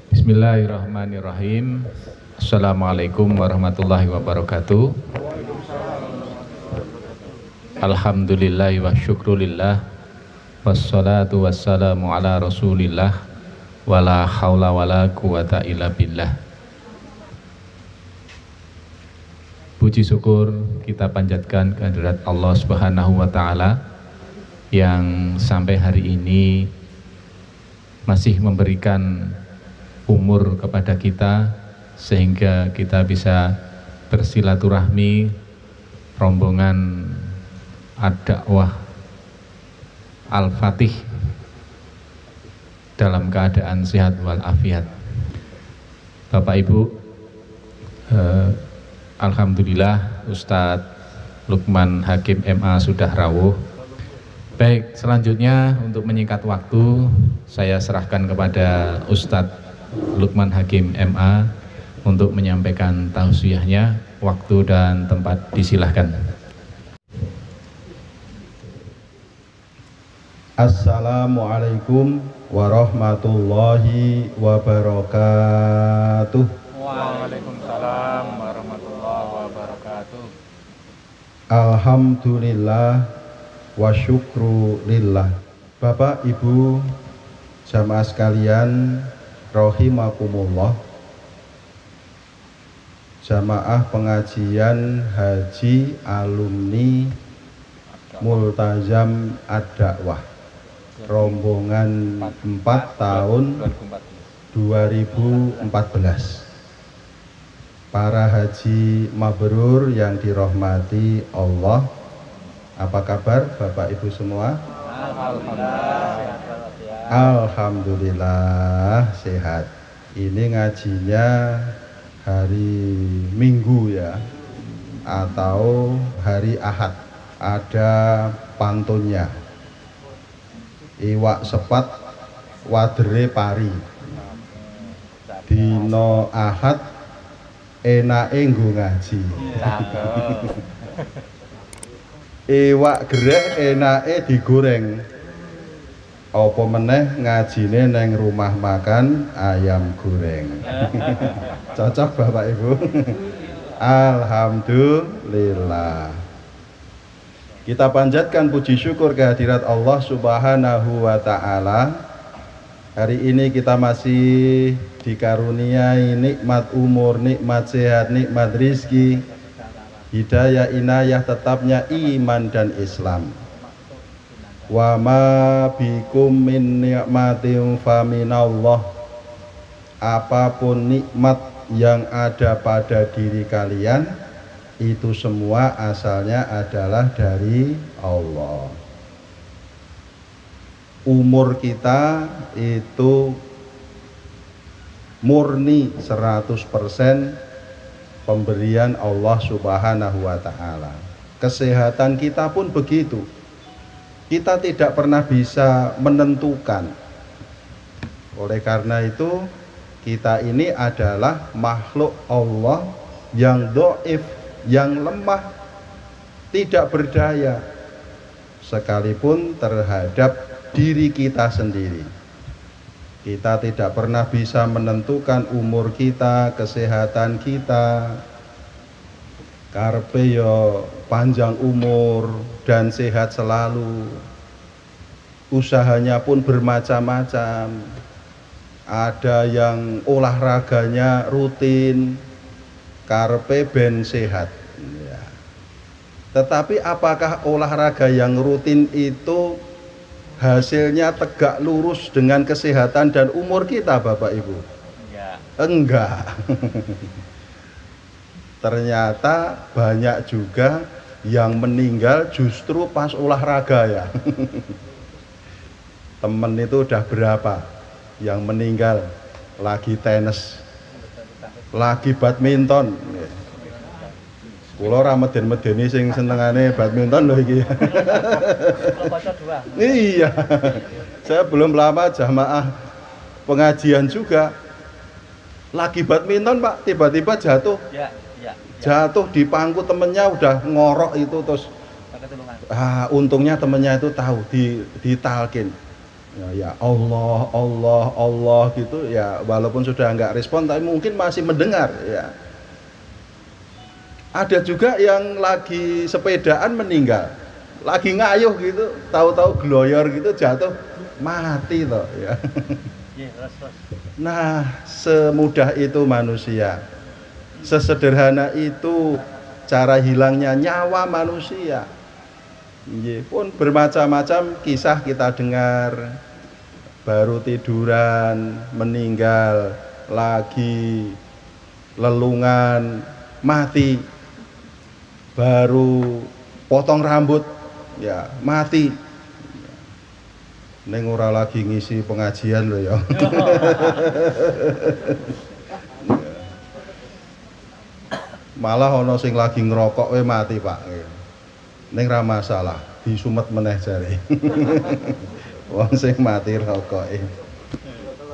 Bismillahirrahmanirrahim. Assalamualaikum warahmatullahi wabarakatuh. Alhamdulillahi wa syukrulillah, wassalatu wassalamu ala rasulillah, wala hawla wala quwata illa billah. Puji syukur kita panjatkan kehadirat Allah Subhanahu wa ta'ala yang sampai hari ini masih memberikan umur kepada kita sehingga kita bisa bersilaturahmi rombongan ad-dakwah Al-Fatih dalam keadaan sehat walafiat. Bapak Ibu, alhamdulillah Ustadz Lukman Hakim MA sudah rawuh. Baik, selanjutnya untuk menyingkat waktu saya serahkan kepada Ustadz Lukman Hakim MA untuk menyampaikan tausiahnya. Waktu dan tempat disilahkan. Assalamualaikum warahmatullahi wabarakatuh. Waalaikumsalam warahmatullahi wabarakatuh. Alhamdulillah wa syukru lillah. Bapak Ibu jamaah sekalian rahimakumullah, jamaah pengajian haji alumni Multazam Ad-Dakwah rombongan 4 tahun 2014. Para haji mabrur yang dirahmati Allah, apa kabar Bapak Ibu semua? Alhamdulillah sehat. Ini ngajinya hari Minggu ya, atau hari Ahad. Ada pantunnya. Iwak sepat wadere pari. Dino Ahad enake nggo ngaji. Iwak gerek enake digoreng. Apa meneh ngajine neng rumah makan ayam goreng. Cocok Bapak Ibu. Alhamdulillah. Kita panjatkan puji syukur kehadirat Allah Subhanahu wa ta'ala. Hari ini kita masih dikaruniai nikmat umur, nikmat sehat, nikmat rizki, hidayah, inayah, tetapnya iman dan Islam. Wa ma bikum min ni'matin faminallah. Apapun nikmat yang ada pada diri kalian, itu semua asalnya adalah dari Allah. Umur kita itu murni 100% pemberian Allah Subhanahu wa ta'ala. Kesehatan kita pun begitu. Kita tidak pernah bisa menentukan. Oleh karena itu, kita ini adalah makhluk Allah yang dhaif, yang lemah, tidak berdaya sekalipun terhadap diri kita sendiri. Kita tidak pernah bisa menentukan umur kita, kesehatan kita. Karpe yo panjang umur dan sehat selalu. Usahanya pun bermacam-macam. Ada yang olahraganya rutin, karpe ben sehat ya. Tetapi apakah olahraga yang rutin itu hasilnya tegak lurus dengan kesehatan dan umur kita, Bapak Ibu? Enggak. Ternyata banyak juga yang meninggal justru pas olahraga ya. Temen itu udah berapa yang meninggal lagi tenis, lagi badminton. Kula ora meden-medeni sing senengane badminton lho iki. Iya. Saya belum lama jamaah pengajian juga. Lagi badminton, Pak, tiba-tiba jatuh. Jatuh di pangku, temennya udah ngorok itu terus Untungnya temennya itu tahu, ditalkin. Ya Allah, Allah, Allah gitu ya, walaupun sudah nggak respon tapi mungkin masih mendengar ya. Ada juga yang lagi sepedaan meninggal, lagi ngayuh gitu, tahu-tahu gloyor gitu jatuh mati toh ya. Nah, semudah itu manusia. Sesederhana itu cara hilangnya nyawa manusia. Pun bermacam-macam kisah kita dengar, baru tiduran meninggal, lagi lelungan mati, baru potong rambut ya mati. Neng ora lagi ngisi pengajian loh ya. Malah ono sing lagi ngerokok mati Pak. Neng ra masalah, disumet meneh jare. Wong sing mati rokoke.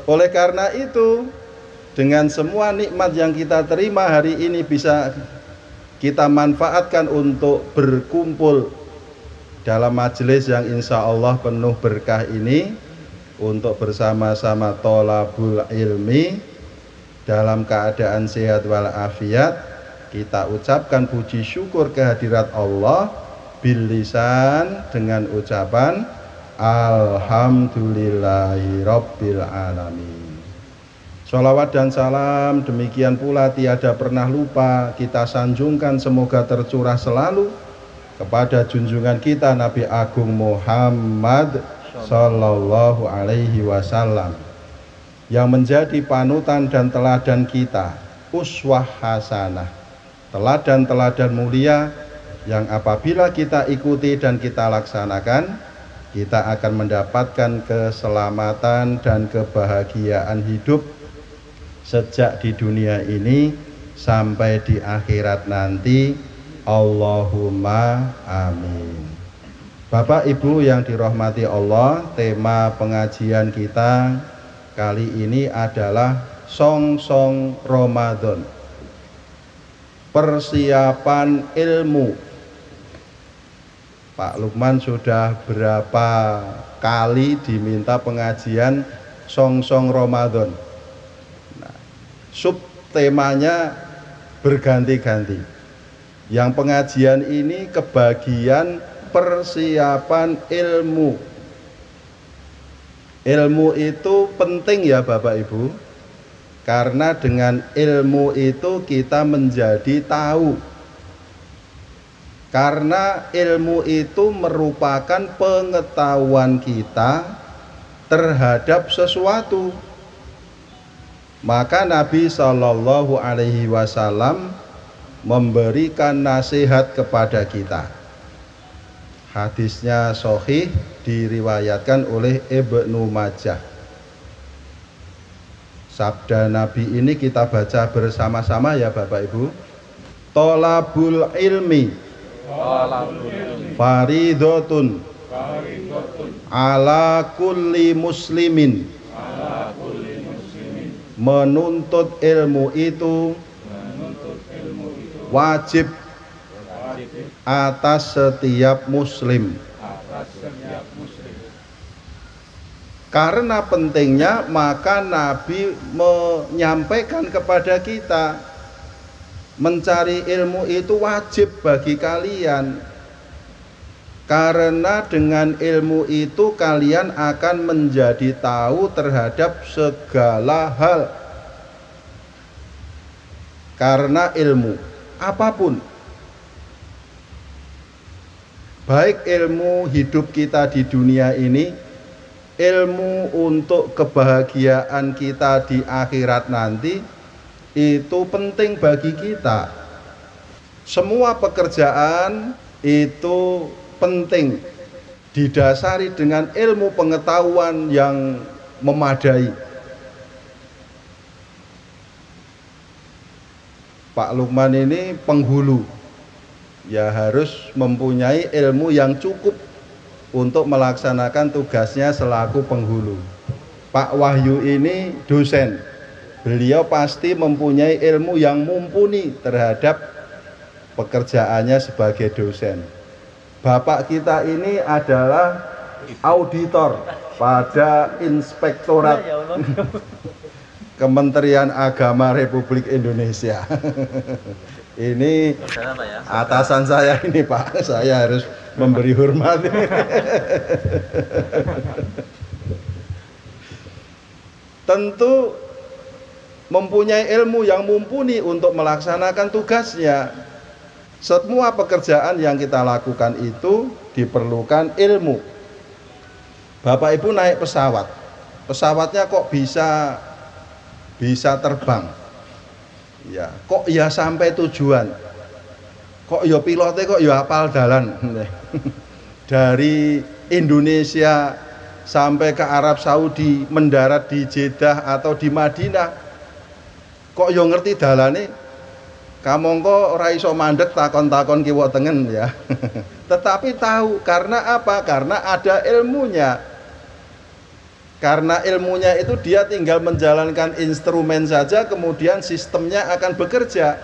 Oleh karena itu, dengan semua nikmat yang kita terima hari ini bisa kita manfaatkan untuk berkumpul dalam majelis yang insya Allah penuh berkah ini, untuk bersama-sama tholabul ilmi dalam keadaan sehat walafiat. Kita ucapkan puji syukur kehadirat Allah bil lisan dengan ucapan alhamdulillahi rabbil alamin. Sholawat dan salam demikian pula tiada pernah lupa kita sanjungkan, semoga tercurah selalu kepada junjungan kita Nabi Agung Muhammad Sallallahu Alaihi Wasallam, yang menjadi panutan dan teladan kita, uswah hasanah, teladan-teladan mulia yang apabila kita ikuti dan kita laksanakan, kita akan mendapatkan keselamatan dan kebahagiaan hidup sejak di dunia ini sampai di akhirat nanti. Allahumma amin. Bapak Ibu yang dirahmati Allah, tema pengajian kita kali ini adalah Song-song Ramadan, persiapan ilmu. Pak Lukman sudah berapa kali diminta pengajian Song-song Ramadan. Nah, subtemanya berganti-ganti. Yang pengajian ini kebagian persiapan ilmu. Ilmu itu penting ya Bapak Ibu, karena dengan ilmu itu kita menjadi tahu. Karena ilmu itu merupakan pengetahuan kita terhadap sesuatu. Maka Nabi Shallallahu Alaihi Wasallam memberikan nasihat kepada kita. Hadisnya sahih, diriwayatkan oleh Ibnu Majah. Sabda Nabi ini kita baca bersama-sama ya Bapak Ibu. Tholabul ilmi faridotun ala kulli muslimin. Menuntut ilmu itu wajib atas setiap muslim. Karena pentingnya, maka Nabi menyampaikan kepada kita, mencari ilmu itu wajib bagi kalian, karena dengan ilmu itu kalian akan menjadi tahu terhadap segala hal. Karena ilmu apapun, baik ilmu hidup kita di dunia ini, ilmu untuk kebahagiaan kita di akhirat nanti, itu penting bagi kita. Semua pekerjaan itu penting didasari dengan ilmu pengetahuan yang memadai. Pak Lukman ini penghulu, ya harus mempunyai ilmu yang cukup untuk melaksanakan tugasnya selaku penghulu. Pak Wahyu ini dosen, beliau pasti mempunyai ilmu yang mumpuni terhadap pekerjaannya sebagai dosen. Bapak kita ini adalah auditor pada Inspektorat Kementerian Agama Republik Indonesia. Ini atasan saya ini Pak, saya harus memberi hormat. Tentu mempunyai ilmu yang mumpuni untuk melaksanakan tugasnya. Semua pekerjaan yang kita lakukan itu diperlukan ilmu. Bapak Ibu naik pesawat, pesawatnya kok bisa terbang, ya kok ya sampai tujuan, kok ya pilotnya kok ya hafal dalan dari Indonesia sampai ke Arab Saudi, mendarat di Jeddah atau di Madinah, kok ya ngerti dalane. Kamangka ora iso mandeg takon-takon kiwa tengen ya. Tetapi tahu karena apa? Karena ada ilmunya. Karena ilmunya itu dia tinggal menjalankan instrumen saja, kemudian sistemnya akan bekerja.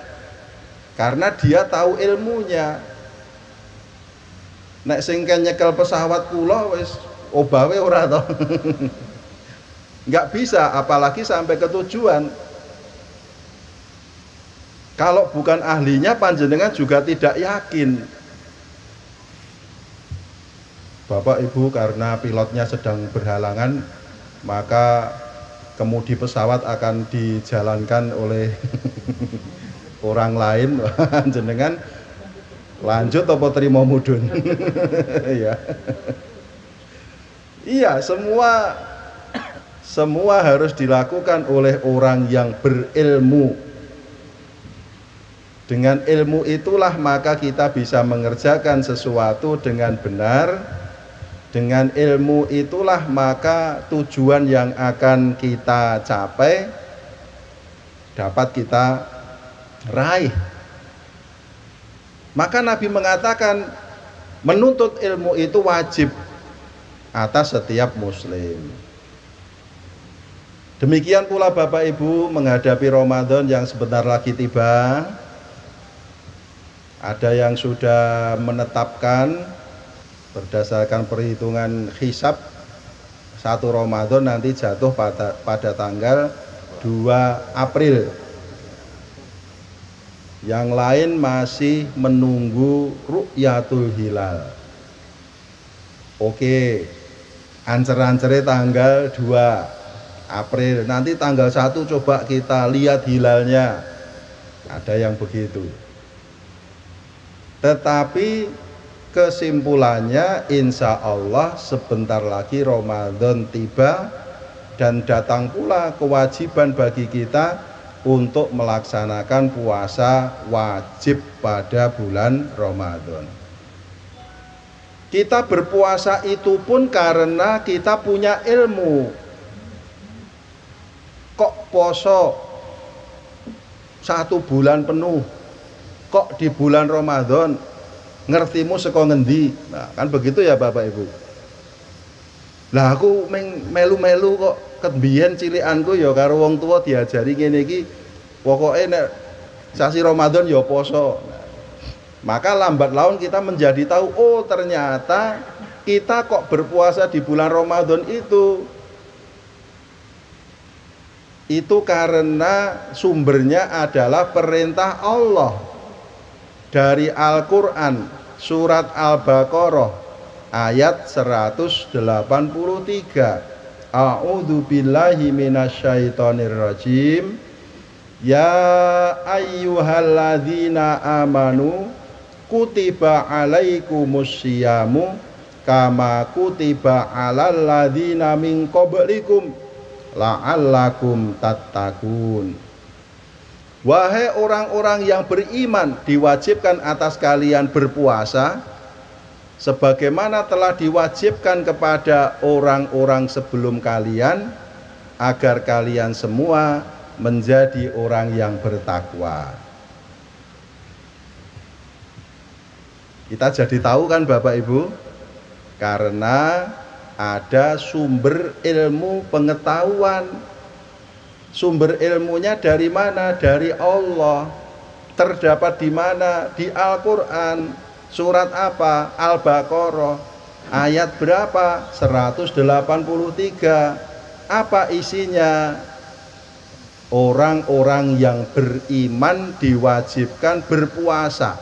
Karena dia tahu ilmunya. Nek sing nyekel pesawat kula wis obawe ora to. Enggak bisa, apalagi sampai ke tujuan. Kalau bukan ahlinya, panjenengan juga tidak yakin. Bapak Ibu, karena pilotnya sedang berhalangan, maka kemudi pesawat akan dijalankan oleh orang lain. Jenengan lanjut apa terima mudun? Ya. Iya, semua harus dilakukan oleh orang yang berilmu. Dengan ilmu itulah maka kita bisa mengerjakan sesuatu dengan benar. Dengan ilmu itulah maka tujuan yang akan kita capai dapat kita raih. Maka Nabi mengatakan menuntut ilmu itu wajib atas setiap muslim. Demikian pula Bapak Ibu menghadapi Ramadan yang sebentar lagi tiba. Ada yang sudah menetapkan berdasarkan perhitungan hisab 1 Ramadan nanti jatuh pada tanggal 2 April. Yang lain masih menunggu ru'yatul hilal. Oke, ancer-ancere tanggal 2 April. Nanti tanggal 1 coba kita lihat hilalnya. Ada yang begitu. Tetapi kesimpulannya insya Allah sebentar lagi Ramadan tiba dan datang pula kewajiban bagi kita untuk melaksanakan puasa wajib pada bulan Ramadan. Kita berpuasa itu pun karena kita punya ilmu. Kok poso 1 bulan penuh, kok di bulan Ramadan ngertimu saka ngendi? Nah, kan begitu ya Bapak Ibu. Lah aku melu-melu kok kebiyen cilikanku ya karo wong tua diajari ngene iki, pokoke nek sasi Ramadan ya poso. Nah, maka lambat laun kita menjadi tahu, oh ternyata kita kok berpuasa di bulan Ramadan itu karena sumbernya adalah perintah Allah dari Al-Quran surat Al-Baqarah ayat 183. A'udzu billahi minasyaitonir rajim. Ya ayyuhalladzina amanu kutiba alaikumusyiyamu kama kutiba alal ladzina min qablikum la'allakum tattaqun. Wahai orang-orang yang beriman, diwajibkan atas kalian berpuasa sebagaimana telah diwajibkan kepada orang-orang sebelum kalian, agar kalian semua menjadi orang yang bertakwa. Kita jadi tahu kan Bapak Ibu, karena ada sumber ilmu pengetahuan. Sumber ilmunya dari mana? Dari Allah. Terdapat di mana? Di Al-Quran. Surat apa? Al-Baqarah. Ayat berapa? 183. Apa isinya? Orang-orang yang beriman diwajibkan berpuasa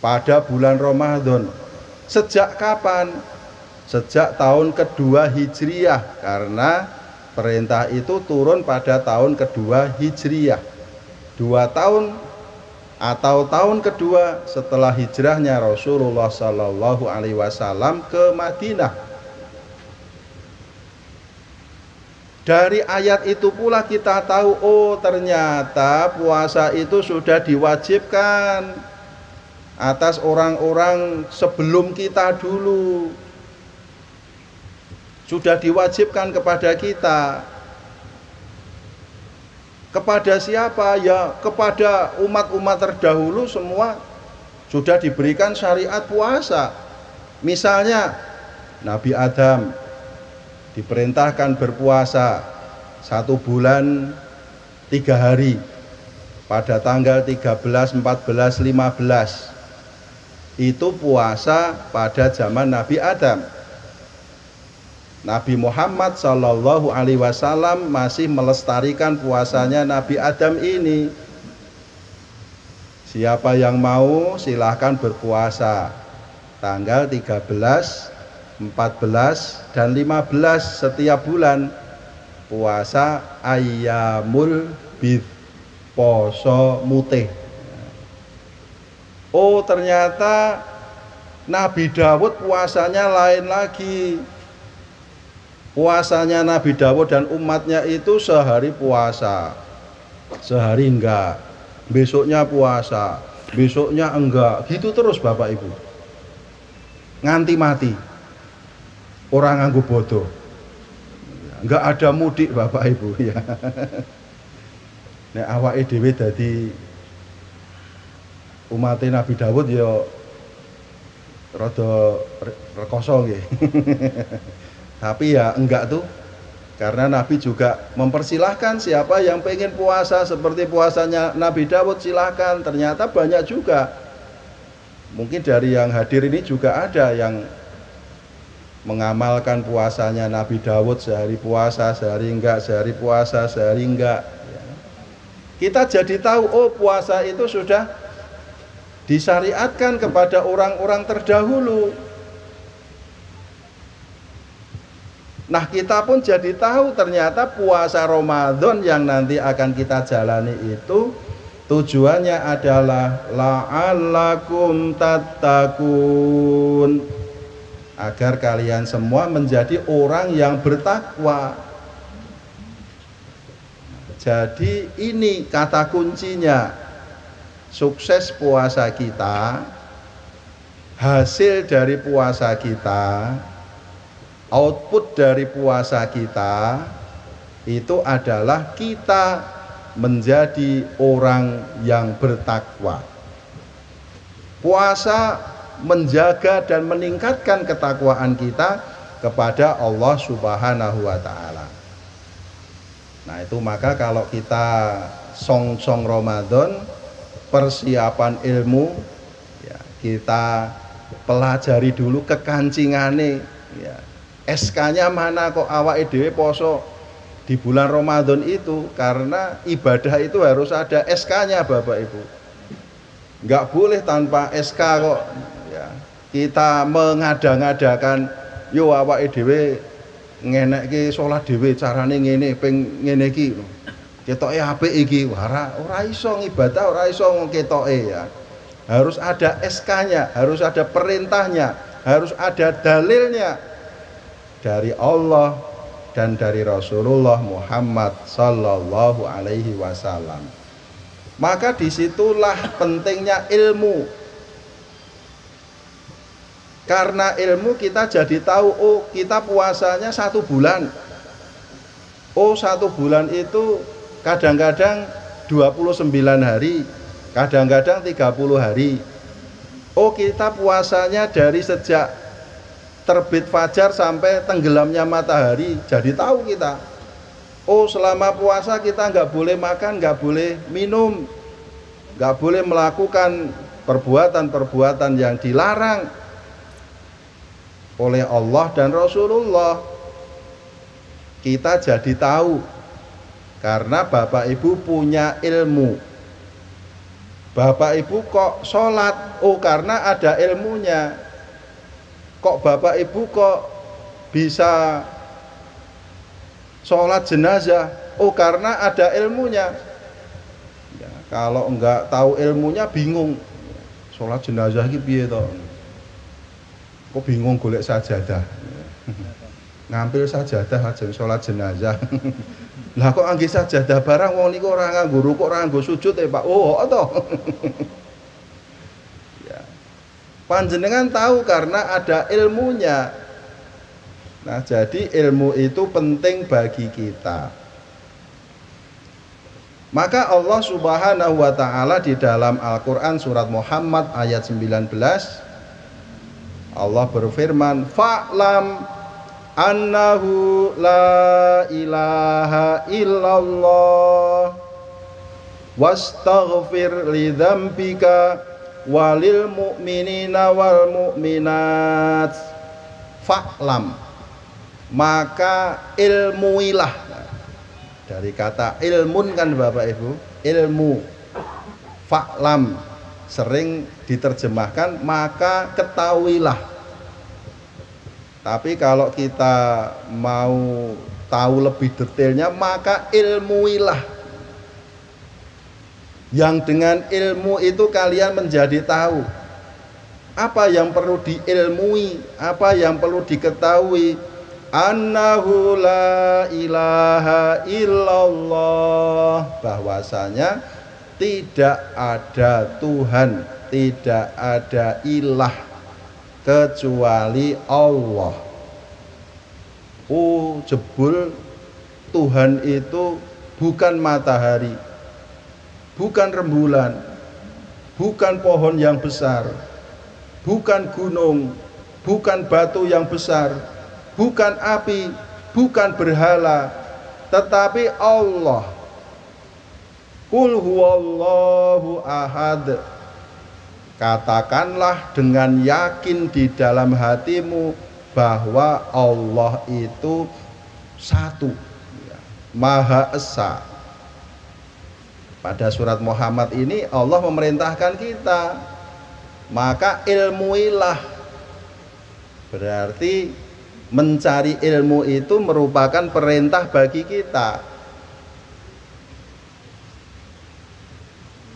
pada bulan Ramadan. Sejak kapan? Sejak tahun kedua Hijriyah, karena perintah itu turun pada tahun kedua Hijriyah. 2 tahun atau tahun kedua setelah hijrahnya Rasulullah Sallallahu Alaihi Wasallam ke Madinah. Dari ayat itu pula kita tahu, oh ternyata puasa itu sudah diwajibkan atas orang-orang sebelum kita dulu. Sudah diwajibkan kepada kita. Kepada siapa? Ya kepada umat-umat terdahulu semua sudah diberikan syariat puasa. Misalnya Nabi Adam diperintahkan berpuasa 1 bulan 3 hari pada tanggal 13, 14, 15. Itu puasa pada zaman Nabi Adam. Nabi Muhammad Sallallahu Alaihi Wasallam masih melestarikan puasanya Nabi Adam ini. Siapa yang mau silahkan berpuasa tanggal 13, 14 dan 15 setiap bulan. Puasa ayyamul bid, poso mutih. Oh ternyata Nabi Dawud puasanya lain lagi. Puasanya Nabi Dawud dan umatnya itu sehari puasa, sehari enggak, besoknya puasa, besoknya enggak, gitu terus Bapak Ibu, nganti mati. Orang nganggo bodoh, enggak ada mudik Bapak Ibu ya. Nek awake dhewe dadi umatnya Nabi Dawud ya rada rekoso nggih. Tapi ya enggak tuh, karena Nabi juga mempersilahkan siapa yang pengen puasa seperti puasanya Nabi Dawud silahkan. Ternyata banyak juga, mungkin dari yang hadir ini juga ada yang mengamalkan puasanya Nabi Dawud, sehari puasa, sehari enggak, sehari puasa, sehari enggak. Kita jadi tahu, oh puasa itu sudah disyariatkan kepada orang-orang terdahulu. Nah kita pun jadi tahu ternyata puasa Ramadan yang nanti akan kita jalani itu tujuannya adalah la'allakum tattaqun, agar kalian semua menjadi orang yang bertakwa. Jadi ini kata kuncinya, sukses puasa kita, hasil dari puasa kita, output dari puasa kita itu adalah kita menjadi orang yang bertakwa. Puasa menjaga dan meningkatkan ketakwaan kita kepada Allah Subhanahu wa Ta'ala. Nah itu maka kalau kita song-song Ramadan, persiapan ilmu ya, kita pelajari dulu kekancingane ya. SK-nya mana kok awake dhewe poso di bulan Ramadan itu, karena ibadah itu harus ada SK-nya Bapak Ibu. Enggak boleh tanpa SK kok ya. Kita mengada-ngadakan yo awake dhewe ngenekke salat dhewe carane ngene ping ngene iki. Ketoke apik iki, ora iso ngibadah, ora iso ketoke ya. Harus ada SK-nya, harus ada perintahnya, harus ada dalilnya dari Allah dan dari Rasulullah Muhammad Sallallahu Alaihi Wasallam. Maka disitulah pentingnya ilmu. Karena ilmu kita jadi tahu, oh kita puasanya 1 bulan. Oh 1 bulan itu kadang-kadang 29 hari, kadang-kadang 30 hari. Oh kita puasanya dari sejak terbit fajar sampai tenggelamnya matahari, jadi tahu kita. Oh selama puasa kita nggak boleh makan, nggak boleh minum, nggak boleh melakukan perbuatan-perbuatan yang dilarang oleh Allah dan Rasulullah. Kita jadi tahu karena Bapak Ibu punya ilmu. Bapak Ibu kok sholat? Oh, karena ada ilmunya. Kok Bapak Ibu kok bisa sholat jenazah? Oh, karena ada ilmunya. Ya, kalau enggak tahu ilmunya bingung. Sholat jenazah iki piye to? Kok bingung golek sajadah. Ngambil sajadah ajeng sholat jenazah. Lah kok anggih sajadah barang wong niku ora nganggo rukuk, ora nganggo sujud Pak. Oh, to. Ya. Panjenengan tahu karena ada ilmunya. Nah, jadi ilmu itu penting bagi kita. Maka Allah Subhanahu wa taala di dalam Al-Qur'an surat Muhammad ayat 19 Allah berfirman, "Fa'lam annahu la ilaha illallah wastaghfir li dzambika walil mu'minina wal mu'minat." Fa'lam, maka ilmuilah. Dari kata ilmun kan Bapak Ibu, ilmu. Fa'lam sering diterjemahkan maka ketahuilah. Tapi kalau kita mau tahu lebih detailnya maka ilmuilah. Yang dengan ilmu itu kalian menjadi tahu apa yang perlu diilmui, apa yang perlu diketahui. Annahu la ilaha illallah, bahwasanya tidak ada Tuhan, tidak ada ilah kecuali Allah. Oh, jebul Tuhan itu bukan matahari, bukan rembulan, bukan pohon yang besar, bukan gunung, bukan batu yang besar, bukan api, bukan berhala, tetapi Allah. Qul huwallahu ahad. Katakanlah dengan yakin di dalam hatimu bahwa Allah itu satu, Maha Esa. Pada surat Muhammad ini Allah memerintahkan kita, maka ilmuilah. Berarti mencari ilmu itu merupakan perintah bagi kita.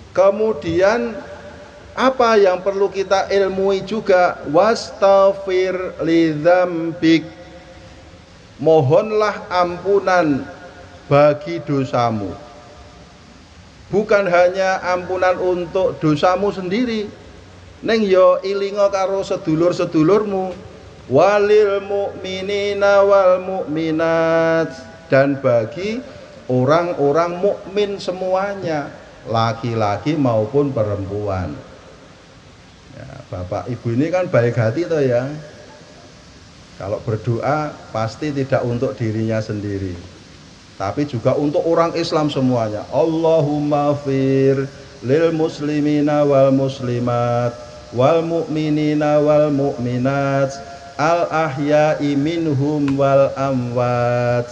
Kemudian apa yang perlu kita ilmui juga? Wastaghfir lidzambik, mohonlah ampunan bagi dosamu. Bukan hanya ampunan untuk dosamu sendiri, neng yo ilingo karo sedulur-sedulurmu. Walil mu'minina wal mu'minat, dan bagi orang-orang mukmin semuanya, laki-laki maupun perempuan. Ya, Bapak Ibu ini kan baik hati toh ya. Kalau berdoa pasti tidak untuk dirinya sendiri, tapi juga untuk orang Islam semuanya. Allahumma fir lil muslimina wal muslimat wal mu'minina wal mu'minat al ahya'i minhum wal amwat.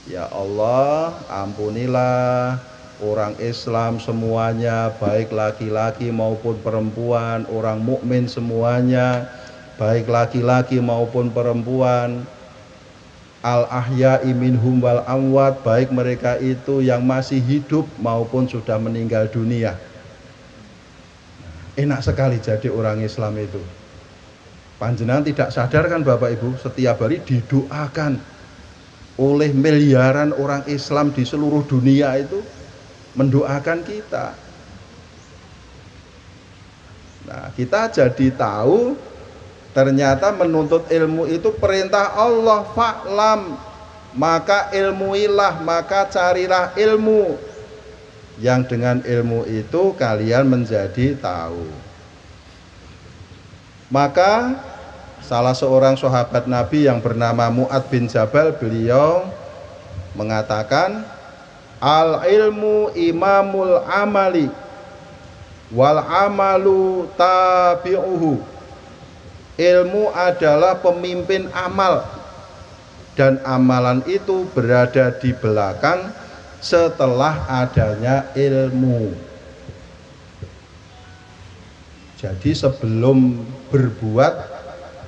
Ya Allah, ampunilah orang Islam semuanya, baik laki-laki maupun perempuan, orang mukmin semuanya, baik laki-laki maupun perempuan. Al ahya'i minhum wal amwat, baik mereka itu yang masih hidup maupun sudah meninggal dunia. Enak sekali jadi orang Islam itu. Panjenengan tidak sadar kan Bapak Ibu, setiap hari didoakan oleh miliaran orang Islam di seluruh dunia itu mendoakan kita. Nah, kita jadi tahu ternyata menuntut ilmu itu perintah Allah. Fa'lam, maka ilmuilah, maka carilah ilmu, yang dengan ilmu itu kalian menjadi tahu. Maka salah seorang sahabat Nabi yang bernama Mu'ad bin Jabal, beliau mengatakan, al ilmu imamul amali, wal amalu tabi'uhu. Ilmu adalah pemimpin amal, dan amalan itu berada di belakang setelah adanya ilmu. Jadi sebelum berbuat,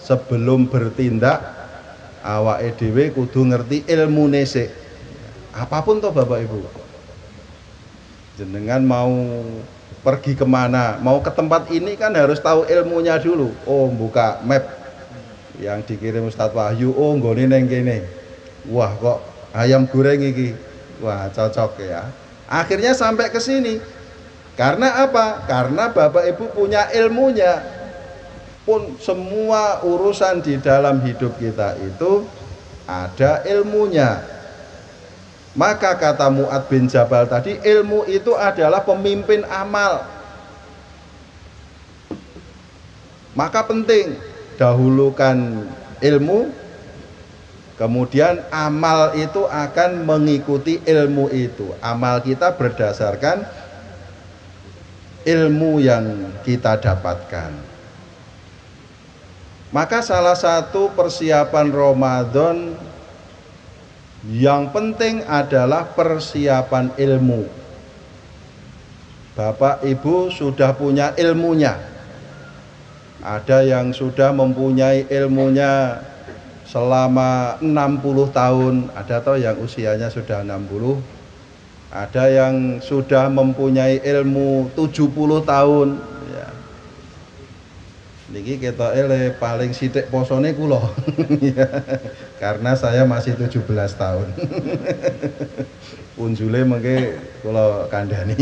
sebelum bertindak, awake dhewe kudu ngerti ilmu nesik. Apapun toh Bapak Ibu, jenengan mau pergi kemana, mau ke tempat ini kan harus tahu ilmunya dulu. Oh, buka map yang dikirim Ustadz Wahyu, oh nggone neng kene. Wah, kok ayam goreng iki. Wah, cocok ya. Akhirnya sampai ke sini. Karena apa? Karena Bapak Ibu punya ilmunya. Pun semua urusan di dalam hidup kita itu ada ilmunya. Maka kata Mu'ad bin Jabal tadi, ilmu itu adalah pemimpin amal. Maka penting dahulukan ilmu, kemudian amal itu akan mengikuti ilmu itu. Amal kita berdasarkan ilmu yang kita dapatkan. Maka salah satu persiapan Ramadan yang penting adalah persiapan ilmu. Bapak Ibu sudah punya ilmunya. Ada yang sudah mempunyai ilmunya selama 60 tahun, ada toh yang usianya sudah 60. Ada yang sudah mempunyai ilmu 70 tahun ya. Niki kita paling sithik posone kula. Karena saya masih 17 tahun. Unjule mengke kula kandhani.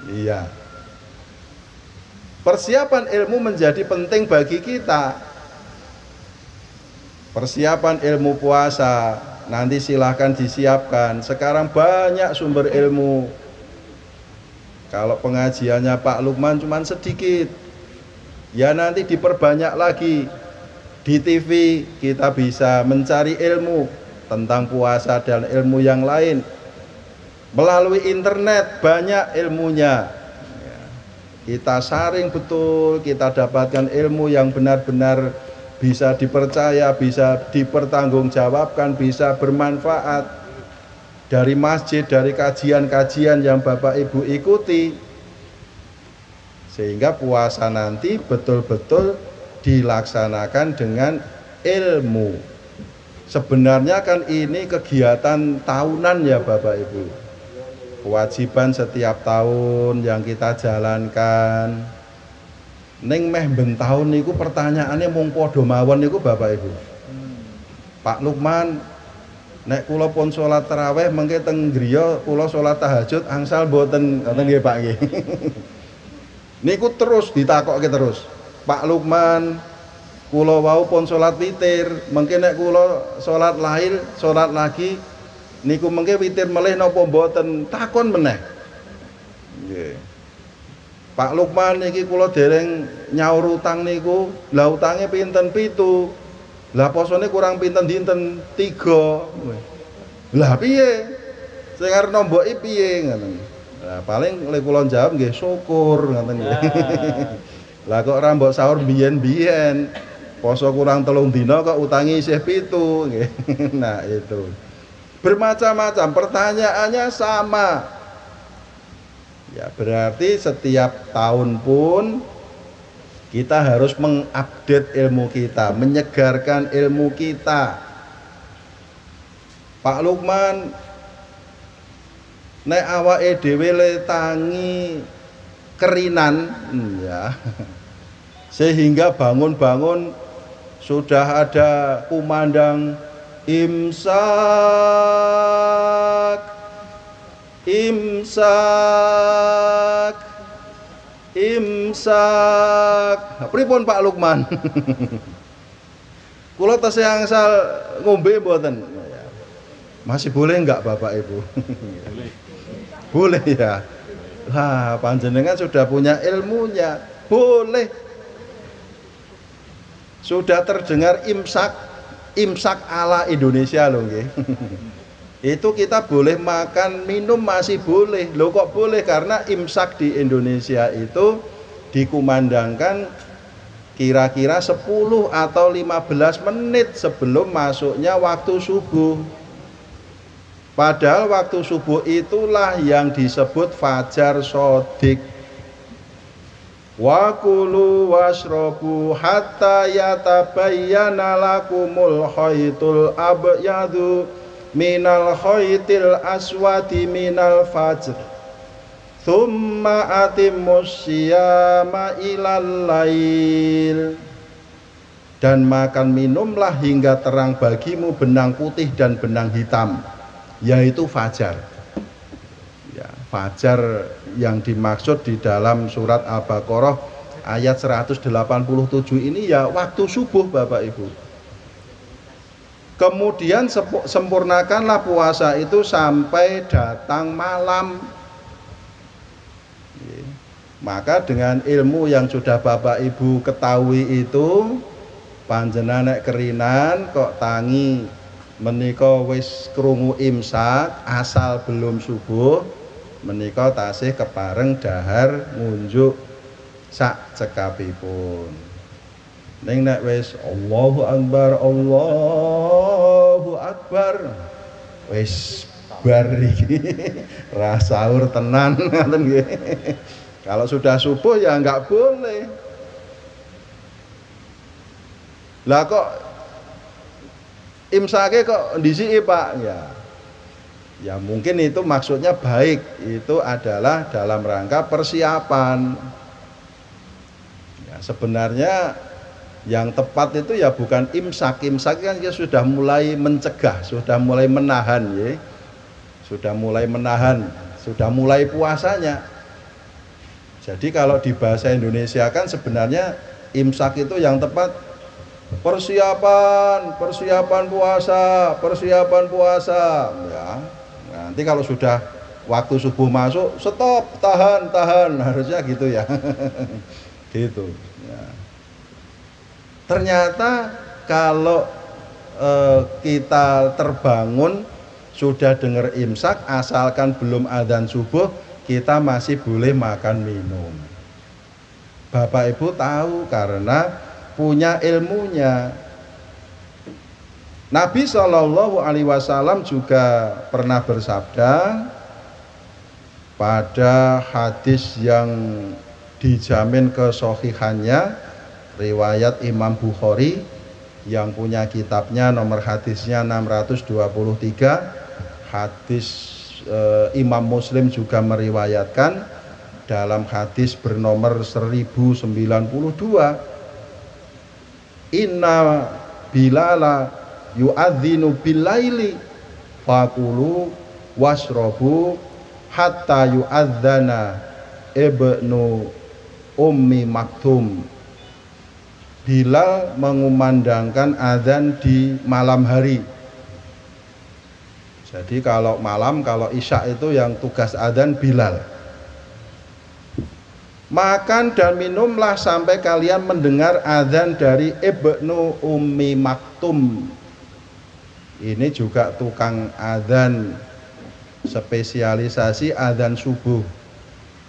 Iya. Persiapan ilmu menjadi penting bagi kita. Persiapan ilmu puasa nanti silahkan disiapkan. Sekarang banyak sumber ilmu. Kalau pengajiannya Pak Lukman cuman sedikit, ya nanti diperbanyak lagi. Di TV kita bisa mencari ilmu tentang puasa dan ilmu yang lain. Melalui internet banyak ilmunya. Kita saring betul, kita dapatkan ilmu yang benar-benar bisa dipercaya, bisa dipertanggungjawabkan, bisa bermanfaat dari masjid, dari kajian-kajian yang Bapak Ibu ikuti, sehingga puasa nanti betul-betul dilaksanakan dengan ilmu. Sebenarnya kan ini kegiatan tahunan ya Bapak Ibu, kewajiban setiap tahun yang kita jalankan. Ning meh ben tahun niku pertanyaannya mung padha mawon niku Bapak Ibu. Pak Lukman, nek kula pun salat tarawih mengke teng griya kula salat tahajud angsal mboten, ngoten nggih Pak nggih. Niku terus ditakokke terus. Pak Lukman, kula wau pun salat witir, mengke nek kula salat lahir, salat lagi niku mengke witir melih napa mboten, takon meneh. Nggih. Pak Lukman niki kula dereng nyaur utang niku, lah utange pinten 7. Lah posone kurang pinten dinten 3. Lah piye? Sing arep nomboki piye ngoten. Lah paling lek kula jawab nggih syukur ngoten nggih. Lah kok ora mbok sahur biyen-biyen. Poso kurang 3 dina kok utangi isih 7 nggih. Nah, itu. Bermacam-macam pertanyaannya sama. Ya, berarti setiap tahun pun kita harus mengupdate ilmu kita, menyegarkan ilmu kita. Pak Lukman, nek awake dhewe le tangi kerinan ya. Sehingga bangun-bangun sudah ada kumandang imsak, imsak, imsak. Pripun Pak Lukman? Kula tesih angsal ngombe mboten? Masih boleh enggak Bapak Ibu? Boleh ya. Wah, panjenengan sudah punya ilmunya. Boleh. Sudah terdengar imsak, imsak ala Indonesia loh nggih. itu kita boleh makan minum masih boleh. Loh kok boleh? Karena imsak di Indonesia itu dikumandangkan kira-kira 10 atau 15 menit sebelum masuknya waktu subuh. Padahal waktu subuh itulah yang disebut fajar shodiq. Wa kulu washrabu hatta yatabayyana lakumul khaytul abyadu minal khaytil aswadi minal fajr thumma atimmus siyama ilal lail. Dan makan minumlah hingga terang bagimu benang putih dan benang hitam, yaitu fajar. Ya, fajar yang dimaksud di dalam surat Al-Baqarah ayat 187 ini ya waktu subuh Bapak Ibu. Kemudian sempurnakanlah puasa itu sampai datang malam. Maka dengan ilmu yang sudah Bapak Ibu ketahui itu, panjenengan nek kerinan kok tangi menika wis krungu imsak asal belum subuh, menika tasih kepareng dahar ngunjuk sak cekapipun. Ning nek wis Allahu Akbar wis bar iki ra sahur tenan ngoten nggih. Kalau sudah subuh ya enggak boleh. Lah kok imsake kok ndisiki Pak? Ya mungkin itu maksudnya baik, itu adalah dalam rangka persiapan. Ya, sebenarnya yang tepat itu ya bukan imsak. Imsak kan ya sudah mulai mencegah, sudah mulai menahan ya. Sudah mulai menahan, sudah mulai puasanya. Jadi kalau di bahasa Indonesia kan sebenarnya imsak itu yang tepat persiapan puasa ya. Nanti kalau sudah waktu subuh masuk, stop, tahan, harusnya gitu ya. Gitu ya. Ternyata kalau kita terbangun sudah dengar imsak, asalkan belum adzan subuh, kita masih boleh makan minum. Bapak Ibu tahu karena punya ilmunya. Nabi Shallallahu Alaihi Wasallam juga pernah bersabda pada hadis yang dijamin kesohihannya, riwayat Imam Bukhari yang punya kitabnya nomor hadisnya 623, hadis Imam Muslim juga meriwayatkan dalam hadis bernomor 1092, inna bilala yu'adzinu bilaili fakulu washrobu hatta yu'adzana ibnu ummi maktum. Bilal mengumandangkan azan di malam hari. Jadi kalau malam, kalau isya itu yang tugas adzan Bilal. Makan dan minumlah sampai kalian mendengar adzan dari Ibnu Ummi Maktum. Ini juga tukang adzan, spesialisasi adzan subuh.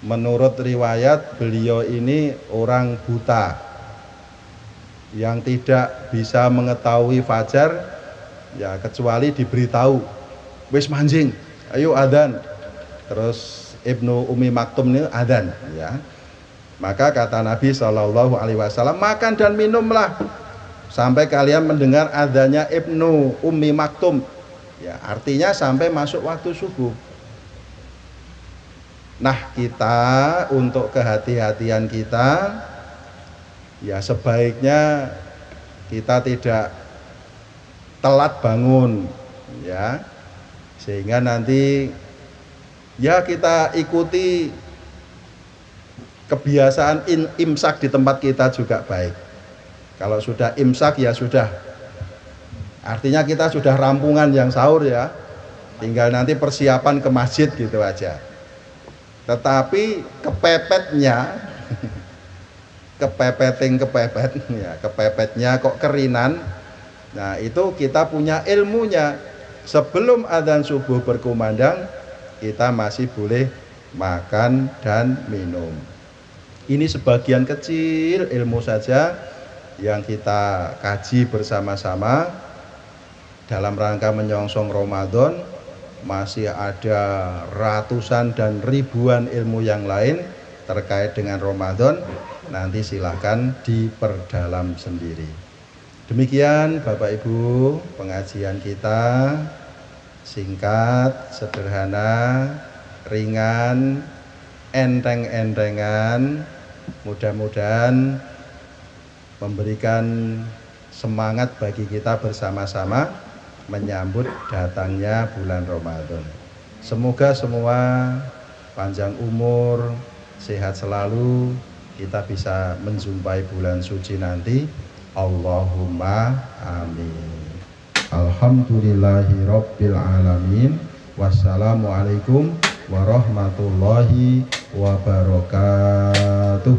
Menurut riwayat beliau ini orang buta yang tidak bisa mengetahui fajar ya kecuali diberitahu, wis manjing, ayo adzan. Terus Ibnu Ummi Maktum ini adzan ya. Maka kata Nabi Shallallahu Alaihi Wasallam, makan dan minumlah sampai kalian mendengar adzannya Ibnu Ummi Maktum. Ya, artinya sampai masuk waktu subuh. Nah, kita untuk kehati-hatian kita, ya sebaiknya kita tidak telat bangun, ya, sehingga nanti ya kita ikuti kebiasaan imsak di tempat kita juga baik. Kalau sudah imsak ya sudah, artinya kita sudah rampungan yang sahur ya, tinggal nanti persiapan ke masjid gitu aja. Tetapi kepepetnya kepepetnya kok kerinan, nah itu kita punya ilmunya. sebelum adzan subuh berkumandang kita masih boleh makan dan minum. Ini sebagian kecil ilmu saja yang kita kaji bersama-sama dalam rangka menyongsong Ramadan. Masih ada ratusan dan ribuan ilmu yang lain terkait dengan Ramadan. Nanti silahkan diperdalam sendiri. Demikian Bapak Ibu pengajian kita, singkat, sederhana, ringan, enteng-entengan, mudah-mudahan memberikan semangat bagi kita bersama-sama menyambut datangnya bulan Ramadan. Semoga semua panjang umur, sehat selalu, kita bisa menjumpai bulan suci nanti. Allahumma amin. Alhamdulillahi rabbil alamin. Wassalamualaikum warahmatullahi wabarakatuh.